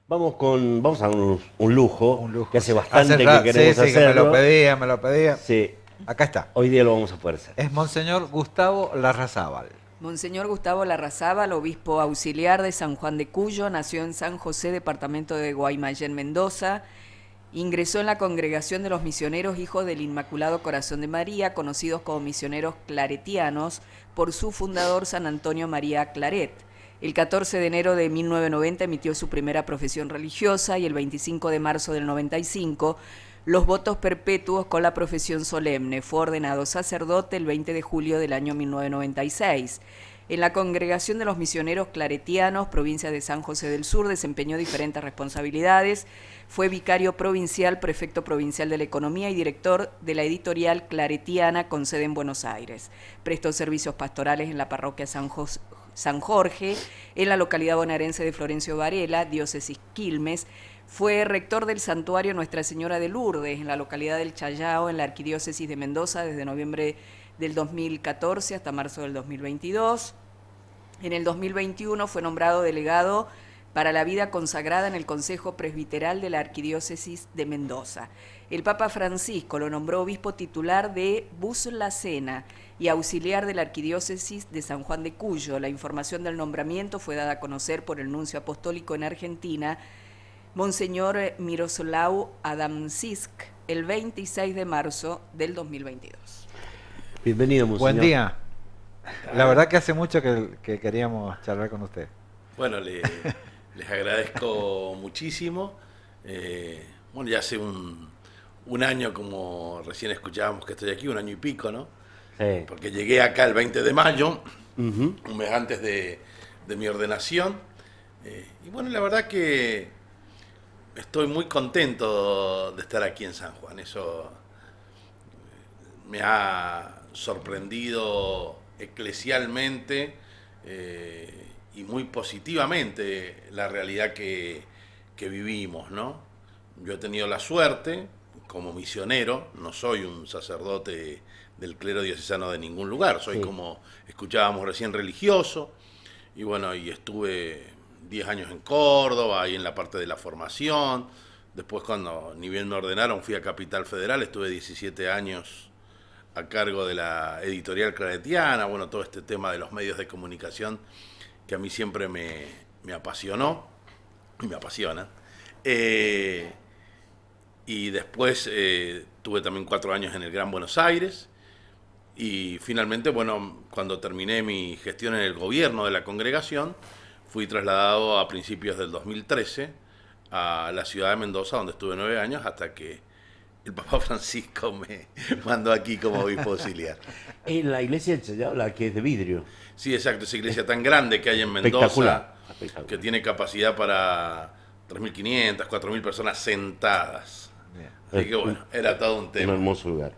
Vamos a un lujo, Un lujo. que hace bastante que Sí, queremos sí, que me hacerlo. lo pedía, me lo pedía. Sí, Acá está. hoy día lo vamos a poder hacer. Es Monseñor Gustavo Larrazábal. Monseñor Gustavo Larrazábal, obispo auxiliar de San Juan de Cuyo, nació en San José, departamento de Guaymallén, Mendoza. Ingresó en la Congregación de los Misioneros Hijos del Inmaculado Corazón de María, conocidos como misioneros claretianos, por su fundador San Antonio María Claret. El 14 de enero de 1990 emitió su primera profesión religiosa y el 25 de marzo del 95 los votos perpetuos con la profesión solemne. Fue ordenado sacerdote el 20 de julio del año 1996. En la Congregación de los Misioneros Claretianos, provincia de San José del Sur, desempeñó diferentes responsabilidades. Fue vicario provincial, prefecto provincial de la Economía y director de la editorial Claretiana con sede en Buenos Aires. Prestó servicios pastorales en la parroquia San Jorge, en la localidad bonaerense de Florencio Varela, diócesis Quilmes. Fue rector del santuario Nuestra Señora de Lourdes, en la localidad del Chayao, en la arquidiócesis de Mendoza, desde noviembre del 2014 hasta marzo del 2022. En el 2021 fue nombrado delegado para la vida consagrada en el Consejo Presbiteral de la Arquidiócesis de Mendoza. El Papa Francisco lo nombró obispo titular de Bus-La-Sena y auxiliar de la Arquidiócesis de San Juan de Cuyo. La información del nombramiento fue dada a conocer por el nuncio apostólico en Argentina, Monseñor Miroslav Adamczyk, el 26 de marzo del 2022. Bienvenido, Monseñor. Buen día. La verdad que hace mucho que queríamos charlar con usted. Bueno, les agradezco muchísimo. Bueno, ya hace un año, como recién escuchábamos que estoy aquí, un año y pico, ¿no? Sí. Porque llegué acá el 20 de mayo, Ujú. un mes antes de mi ordenación. Y bueno, la verdad que estoy muy contento de estar aquí en San Juan. Eso me ha sorprendido eclesialmente y muy positivamente la realidad que vivimos, ¿no? Yo he tenido la suerte, como misionero, no soy un sacerdote del clero diocesano de ningún lugar, soy, Sí, como escuchábamos recién, religioso, y bueno, y estuve 10 años en Córdoba, ahí en la parte de la formación. Después, cuando ni bien me ordenaron, fui a Capital Federal, estuve 17 años a cargo de la editorial claretiana. Bueno, todo este tema de los medios de comunicación que a mí siempre me apasionó y me apasiona. Y después tuve también 4 años en el Gran Buenos Aires. Y finalmente, bueno, cuando terminé mi gestión en el gobierno de la congregación, fui trasladado a principios del 2013 a la ciudad de Mendoza, donde estuve 9 años, hasta que el Papa Francisco me mandó aquí como obispo auxiliar. En la iglesia del Chayao, la que es de vidrio. Sí, exacto, esa iglesia tan grande que hay en Mendoza, Espectacular. Espectacular. que tiene capacidad para 3.500, 4.000 personas sentadas. Bien. Así que bueno, era todo un Un tema. hermoso lugar.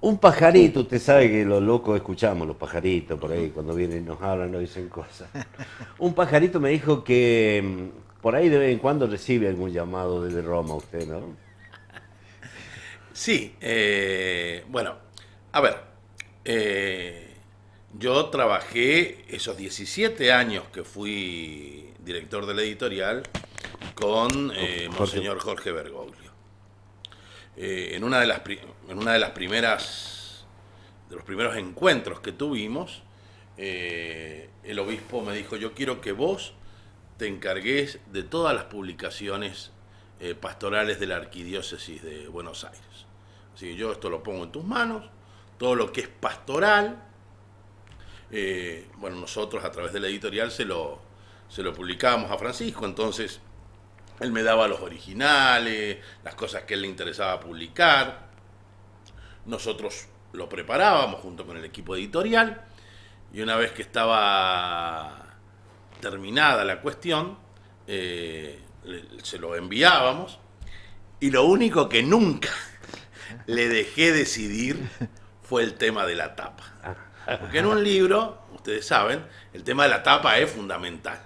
Un pajarito, usted sabe que los locos escuchamos los pajaritos por ahí, cuando vienen y nos hablan, nos dicen cosas. Un pajarito me dijo que por ahí de vez en cuando recibe algún llamado desde Roma usted, ¿no? Sí, bueno, a ver, yo trabajé esos 17 años que fui director de la editorial con Monseñor Jorge Bergoglio. En una de las primeras, de los primeros encuentros que tuvimos, el obispo me dijo: yo quiero que vos te encargues de todas las publicaciones pastorales de la arquidiócesis de Buenos Aires. Así que yo esto lo pongo en tus manos, todo lo que es pastoral. Bueno, nosotros a través de la editorial se lo publicábamos a Francisco, entonces él me daba los originales, las cosas que a él le interesaba publicar. Nosotros lo preparábamos junto con el equipo editorial, y una vez que estaba terminada la cuestión, se lo enviábamos, y lo único que nunca le dejé decidir fue el tema de la tapa. Porque en un libro, ustedes saben, el tema de la tapa es fundamental.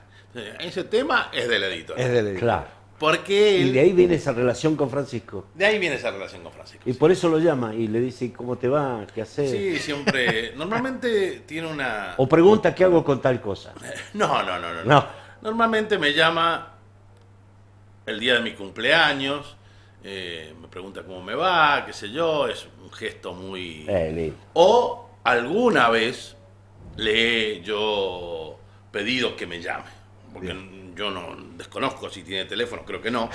Ese tema es de la editorial. Es del Claro. Porque Y él, de ahí viene esa relación con Francisco. de ahí viene esa relación con Francisco. Y por eso lo llama y le dice, ¿cómo te va? ¿Qué haces? Sí, siempre. Normalmente tiene una. O pregunta, ¿qué hago con tal cosa? No. No. Normalmente me llama el día de mi cumpleaños, me pregunta cómo me va, qué sé yo, es un gesto muy... lindo. O alguna vez le he yo pedido que me llame, porque yo no desconozco si tiene teléfono, creo que no.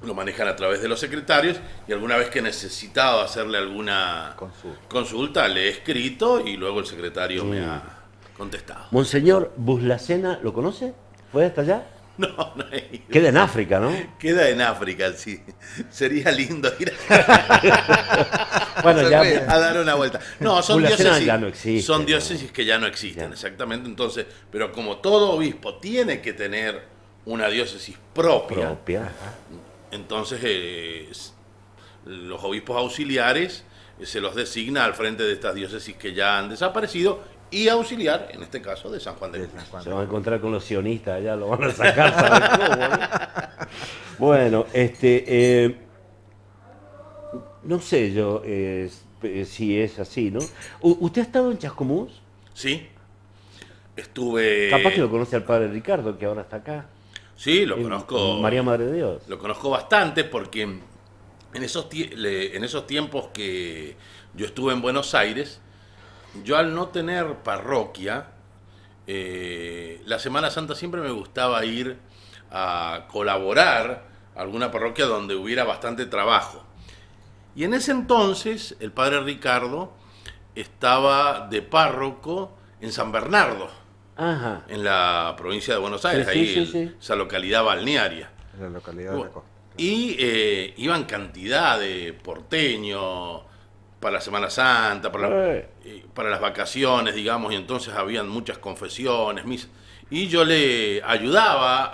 Lo manejan a través de los secretarios y alguna vez que he necesitado hacerle alguna consulta le he escrito y luego el secretario me ha contestado. Monseñor Buslacena, ¿lo conoce? ¿Fue hasta allá? No, no he ido. Queda en África, ¿no? Queda en África, sí. Sería lindo ir Bueno, ya... a dar una vuelta. No, son Buslacena diócesis, ya no existe, son ¿no? diócesis que ya no existen, Ya. Exactamente. Entonces, pero como todo obispo tiene que tener una diócesis propia. Entonces, los obispos auxiliares se los designa al frente de estas diócesis que ya han desaparecido y auxiliar, en este caso, de San Juan de Cuyo. Se van a encontrar con los sionistas allá, lo van a sacar, ¿sabes cómo, no? Bueno, no sé yo si es así, ¿no? ¿Usted ha estado en Chascomús? Sí, estuve... Capaz que lo conoce al padre Ricardo, que ahora está acá. Sí, lo conozco. María Madre de Dios. Lo conozco bastante porque en esos tiempos que yo estuve en Buenos Aires, yo al no tener parroquia, la Semana Santa siempre me gustaba ir a colaborar a alguna parroquia donde hubiera bastante trabajo. Y en ese entonces el padre Ricardo estaba de párroco en San Bernardo, Ajá. en la provincia de Buenos Aires, Sí, ahí sí. esa localidad balnearia. En la localidad de la costa. Y iban cantidad de porteños para la Semana Santa, para las vacaciones, digamos, y entonces habían muchas confesiones, misas. Y yo le ayudaba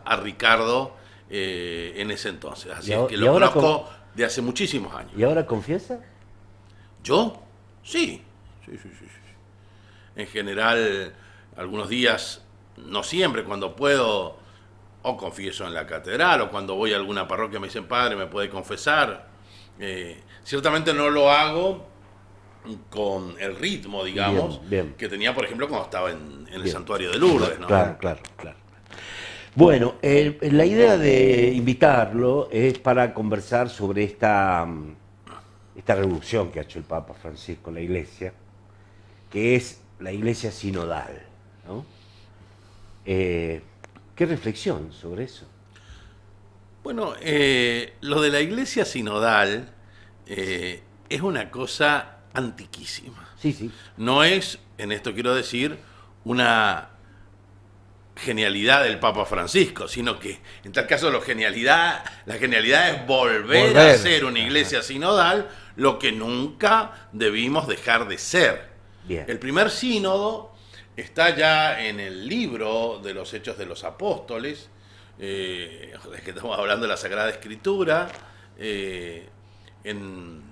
a Ricardo en ese entonces. Así es que lo conozco de hace muchísimos años. ¿Y ahora confiesa? ¿Yo? Sí. En general, algunos días, no siempre, cuando puedo, o confieso en la catedral, o cuando voy a alguna parroquia me dicen, padre, ¿me puede confesar? Ciertamente no lo hago con el ritmo, digamos, bien. que tenía, por ejemplo, cuando estaba en el santuario de Lourdes, ¿no? Claro. Bueno, la idea de invitarlo es para conversar sobre esta revolución que ha hecho el Papa Francisco en la Iglesia, que es la Iglesia sinodal, ¿no? ¿Qué reflexión sobre eso? Bueno, lo de la Iglesia sinodal es una cosa antiquísima. Sí. No es, en esto quiero decir, una genialidad del Papa Francisco, sino que en tal caso la genialidad es volver a ser una iglesia sinodal, lo que nunca debimos dejar de ser. Bien. El primer sínodo está ya en el libro de los Hechos de los Apóstoles, que estamos hablando de la Sagrada Escritura, en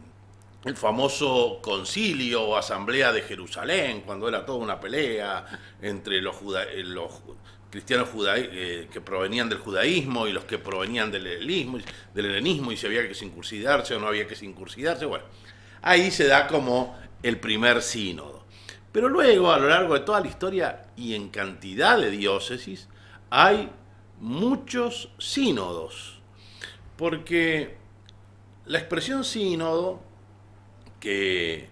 el famoso concilio o asamblea de Jerusalén, cuando era toda una pelea entre los cristianos que provenían del judaísmo y los que provenían del helenismo, y si había que circuncidarse o no había que circuncidarse. Bueno, ahí se da como el primer sínodo. Pero luego, a lo largo de toda la historia y en cantidad de diócesis, hay muchos sínodos, porque la expresión sínodo, que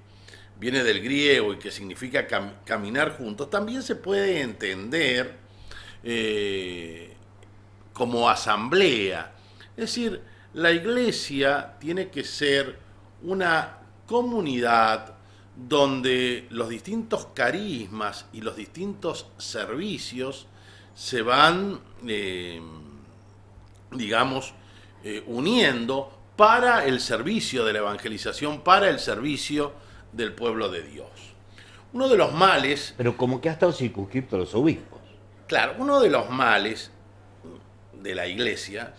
viene del griego y que significa caminar juntos, también se puede entender como asamblea. Es decir, la iglesia tiene que ser una comunidad donde los distintos carismas y los distintos servicios se van, uniendo para el servicio de la evangelización, para el servicio del pueblo de Dios. Uno de los males... Pero como que ha estado circunscripto a los obispos. Claro, uno de los males de la iglesia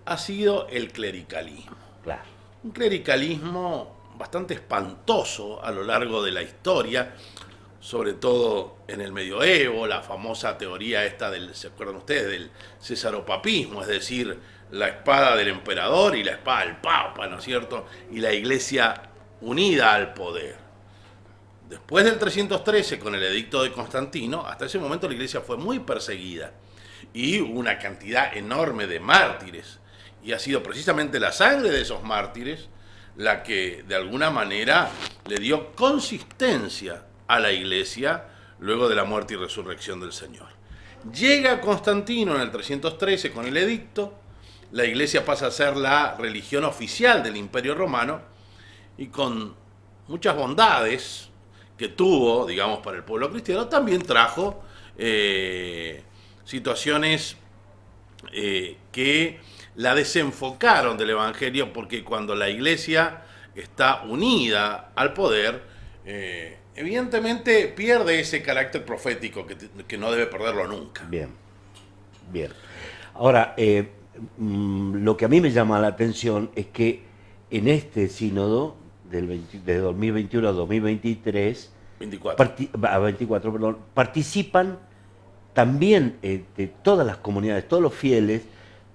ha sido el clericalismo. Claro. Un clericalismo bastante espantoso a lo largo de la historia, sobre todo en el medioevo, la famosa teoría esta ¿se acuerdan ustedes? Del cesaropapismo, es decir, la espada del emperador y la espada del papa, ¿no es cierto? Y la iglesia unida al poder. Después del 313, con el edicto de Constantino, hasta ese momento la iglesia fue muy perseguida. y una cantidad enorme de mártires. Y ha sido precisamente la sangre de esos mártires la que de alguna manera le dio consistencia a la Iglesia luego de la muerte y resurrección del Señor. Llega Constantino en el 313 con el edicto, la Iglesia pasa a ser la religión oficial del Imperio Romano y con muchas bondades que tuvo, digamos, para el pueblo cristiano, también trajo situaciones que la desenfocaron del Evangelio, porque cuando la Iglesia está unida al poder, evidentemente pierde ese carácter profético que no debe perderlo nunca. Bien, bien. Ahora, lo que a mí me llama la atención es que en este sínodo de 2021 a 2023, 24, perdón, participan también de todas las comunidades, todos los fieles,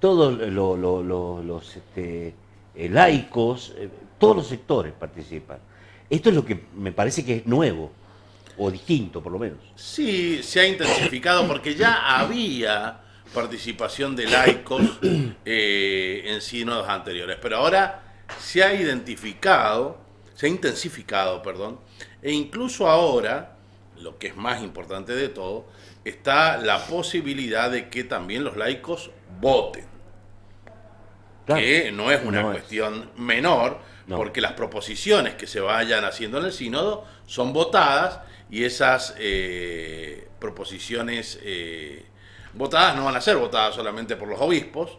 todos los laicos, todos los sectores participan. Esto es lo que me parece que es nuevo, o distinto por lo menos. Sí, se ha intensificado porque ya había participación de laicos en sínodos anteriores, pero ahora se ha intensificado, perdón, e incluso ahora, lo que es más importante de todo, está la posibilidad de que también los laicos voten. Claro. Que no es una cuestión menor, porque las proposiciones que se vayan haciendo en el sínodo son votadas, y esas proposiciones votadas no van a ser votadas solamente por los obispos,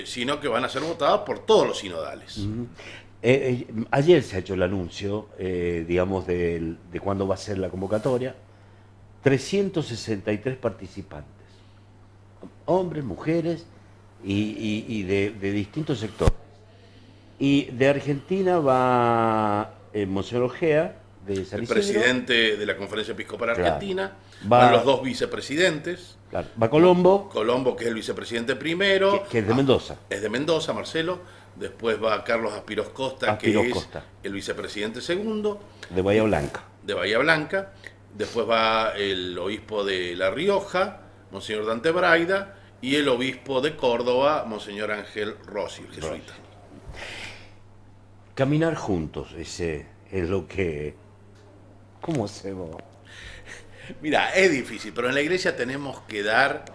sino que van a ser votadas por todos los sinodales. Ayer se ha hecho el anuncio, digamos, de cuándo va a ser la convocatoria. 363 participantes, hombres, mujeres y de distintos sectores. Y de Argentina va Monseñor Ojea, de San Isidro. El presidente de la Conferencia Episcopal Argentina, van los dos vicepresidentes. Claro. Va Colombo. Colombo, que es el vicepresidente primero. Que es de Mendoza. Es de Mendoza, Marcelo. Después va Carlos Aspiros Costa, que es el vicepresidente segundo. De Bahía Blanca. De Bahía Blanca. Después va el obispo de La Rioja, Monseñor Dante Braida, y el obispo de Córdoba, Monseñor Ángel Rossi, el jesuita. Caminar juntos, ese es lo que... ¿Cómo hacemos? Mira, es difícil, pero en la iglesia tenemos que dar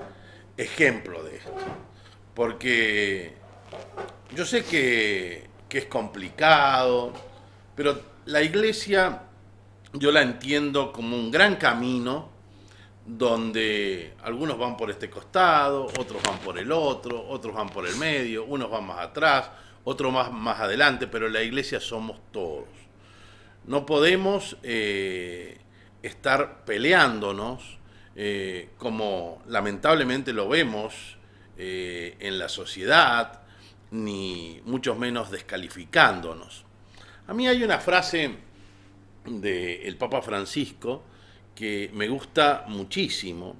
ejemplo de esto. Porque yo sé que es complicado, pero la iglesia yo la entiendo como un gran camino donde algunos van por este costado, otros van por el otro, otros van por el medio, unos van más atrás, otros más adelante, pero la iglesia somos todos. No podemos estar peleándonos como lamentablemente lo vemos en la sociedad, ni mucho menos descalificándonos. A mí hay una frase del Papa Francisco que me gusta muchísimo,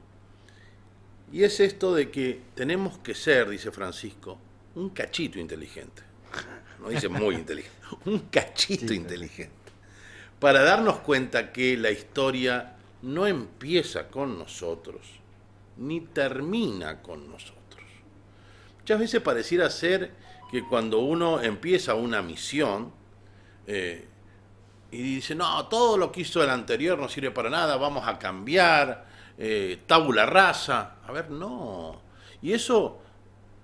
y es esto de que tenemos que ser, dice Francisco, un cachito inteligente. No dice muy inteligente, un cachito inteligente. Para darnos cuenta que la historia no empieza con nosotros, ni termina con nosotros. Muchas veces pareciera ser que cuando uno empieza una misión y dice, no, todo lo que hizo el anterior no sirve para nada, vamos a cambiar, tabula rasa. A ver, no. Y eso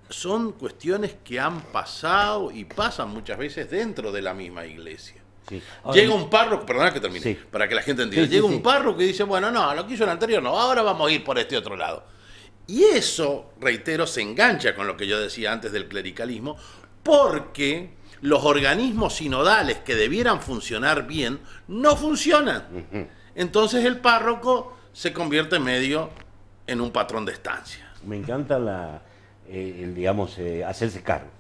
son cuestiones que han pasado y pasan muchas veces dentro de la misma iglesia. Sí. Llega un párroco, perdona que termine, para que la gente entienda. Llega un párroco y dice, bueno, no, lo que hizo el anterior no, ahora vamos a ir por este otro lado. Y eso, reitero, se engancha con lo que yo decía antes del clericalismo, porque los organismos sinodales que debieran funcionar bien, no funcionan. Entonces el párroco se convierte medio en un patrón de estancia. Me encanta digamos, hacerse cargo.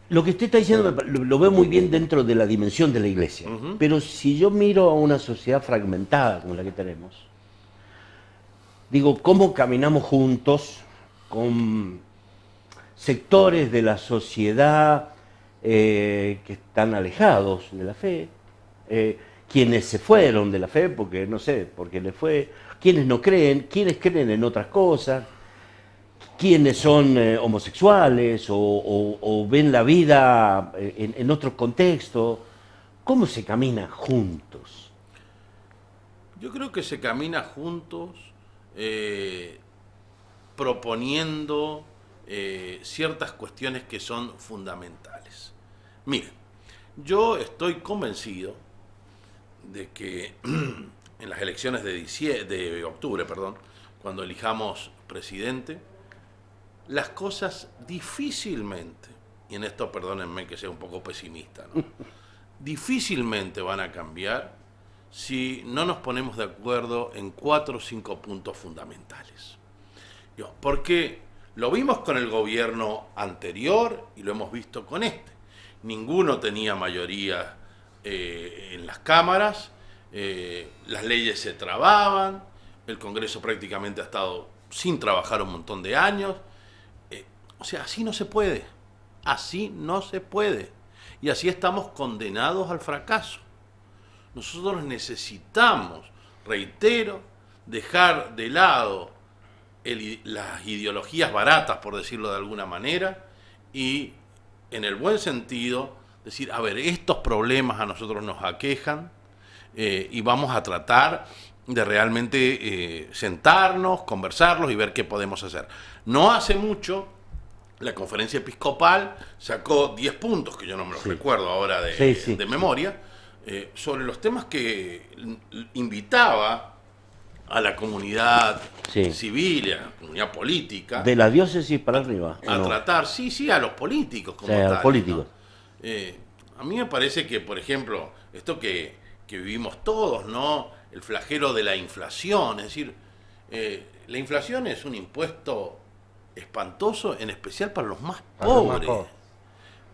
Lo que usted está diciendo lo veo muy bien dentro de la dimensión de la iglesia. Pero si yo miro a una sociedad fragmentada como la que tenemos, digo, ¿cómo caminamos juntos con sectores de la sociedad que están alejados de la fe, quienes se fueron de la fe porque, no sé, porque les fue, quienes no creen, quienes creen en otras cosas, quienes son homosexuales o ven la vida en otro contexto. ¿Cómo se camina juntos? Yo creo que se camina juntos proponiendo ciertas cuestiones que son fundamentales. Miren, yo estoy convencido de que en las elecciones de octubre, cuando elijamos presidente, las cosas difícilmente, y en esto perdónenme que sea un poco pesimista, ¿no? Difícilmente van a cambiar si no nos ponemos de acuerdo en 4 o 5 puntos fundamentales. Porque lo vimos con el gobierno anterior y lo hemos visto con este. Ninguno tenía mayoría en las cámaras, las leyes se trababan, el Congreso prácticamente ha estado sin trabajar un montón de años. O sea, así no se puede, así no se puede. Y así estamos condenados al fracaso. Nosotros necesitamos, reitero, dejar de lado las ideologías baratas, por decirlo de alguna manera, y en el buen sentido decir, a ver, estos problemas a nosotros nos aquejan y vamos a tratar de realmente sentarnos, conversarlos y ver qué podemos hacer. No hace mucho la conferencia episcopal sacó 10 puntos, que yo no me los recuerdo ahora de memoria, sobre los temas que invitaba a la comunidad civil y a la comunidad política. De la diócesis para arriba. A tratar, a los políticos como a tal. los políticos. ¿No? A mí me parece que, por ejemplo, esto que vivimos todos, ¿no? El flagelo de la inflación, es decir, la inflación es un impuesto espantoso, en especial para los más pobres.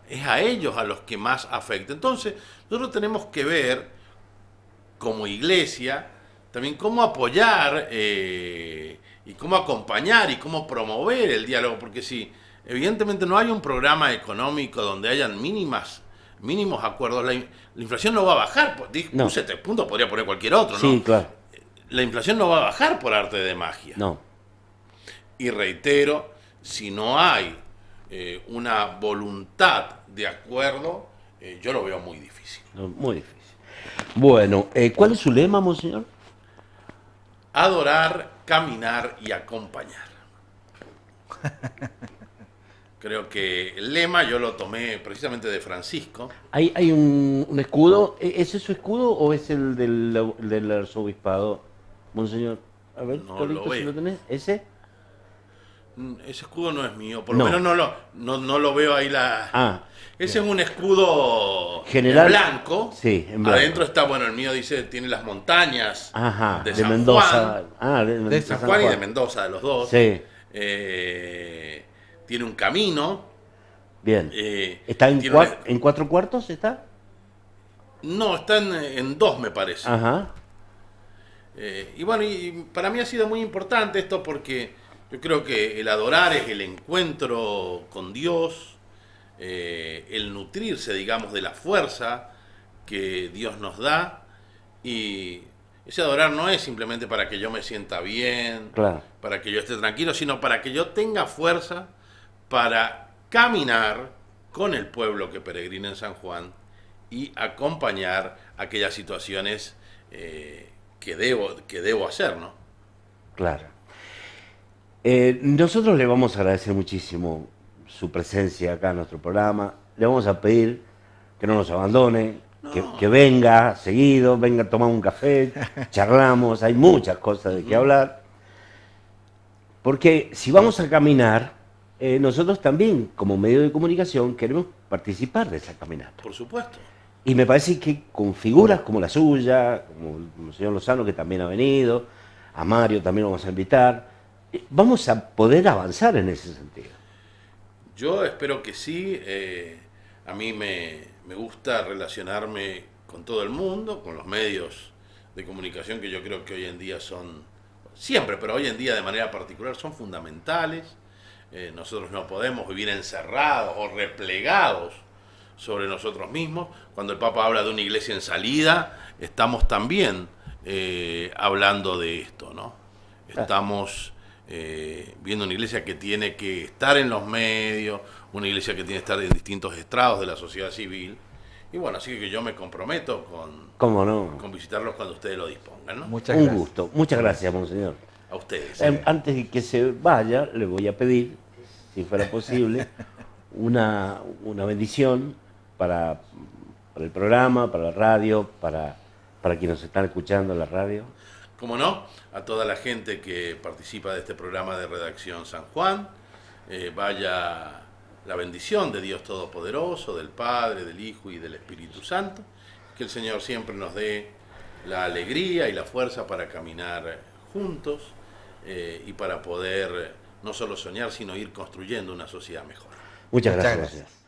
Es a ellos a los que más afecta. Entonces, nosotros tenemos que ver, como iglesia, también cómo apoyar y cómo acompañar y cómo promover el diálogo, porque si evidentemente no hay un programa económico donde hayan mínimos acuerdos, la inflación no va a bajar. Puse este punto, podría poner cualquier otro, ¿no? Sí, claro. La inflación no va a bajar por arte de magia. No. Y reitero, si no hay una voluntad de acuerdo, yo lo veo muy difícil. No, muy difícil. Bueno, ¿cuál es su lema, monseñor? Adorar, caminar y acompañar. Creo que el lema yo lo tomé precisamente de Francisco. ¿Hay un escudo? ¿Ese es su escudo o es el del arzobispado, monseñor? A ver, No Carlitos, lo si veo. lo tenés. ¿Ese? Ese escudo no es mío, por lo menos no lo veo ahí Ese es un escudo general blanco. Sí, en blanco. Adentro está, el mío dice, tiene las montañas de San Mendoza. Juan, de San Juan y de Mendoza, de los dos. Sí. Tiene un camino. Bien. ¿Está en 4 cuartos? ¿Está? No, está en 2, me parece. Ajá. Y para mí ha sido muy importante esto porque yo creo que el adorar es el encuentro con Dios, el nutrirse, digamos, de la fuerza que Dios nos da, y ese adorar no es simplemente para que yo me sienta bien, claro, para que yo esté tranquilo, sino para que yo tenga fuerza para caminar con el pueblo que peregrina en San Juan y acompañar aquellas situaciones que debo hacer, ¿no? Claro. Nosotros le vamos a agradecer muchísimo su presencia acá en nuestro programa. Le vamos a pedir que no nos abandone, que venga seguido, venga a tomar un café, charlamos, hay muchas cosas de qué hablar. Porque si vamos a caminar, nosotros también, como medio de comunicación, queremos participar de esa caminata. Por supuesto. Y me parece que con figuras como la suya, como el señor Lozano, que también ha venido, a Mario también lo vamos a invitar, vamos a poder avanzar en ese sentido. Yo espero que sí. A mí me gusta relacionarme con todo el mundo, con los medios de comunicación que yo creo que hoy en día son, siempre, pero hoy en día de manera particular son fundamentales. Nosotros no podemos vivir encerrados o replegados sobre nosotros mismos. Cuando el Papa habla de una iglesia en salida, estamos también hablando de esto, ¿no? Estamos viendo una iglesia que tiene que estar en los medios, una iglesia que tiene que estar en distintos estrados de la sociedad civil. Y bueno, así que yo me comprometo ¿Cómo no? con visitarlos cuando ustedes lo dispongan, ¿no? Muchas Un gracias. gusto. Muchas gracias, monseñor. A ustedes. Antes de que se vaya, le voy a pedir, si fuera posible, una bendición para el programa, para la radio, para quienes nos están escuchando en la radio. Como no, a toda la gente que participa de este programa de Redacción San Juan, vaya la bendición de Dios Todopoderoso, del Padre, del Hijo y del Espíritu Santo, que el Señor siempre nos dé la alegría y la fuerza para caminar juntos y para poder no solo soñar, sino ir construyendo una sociedad mejor. Muchas Muchas gracias. gracias.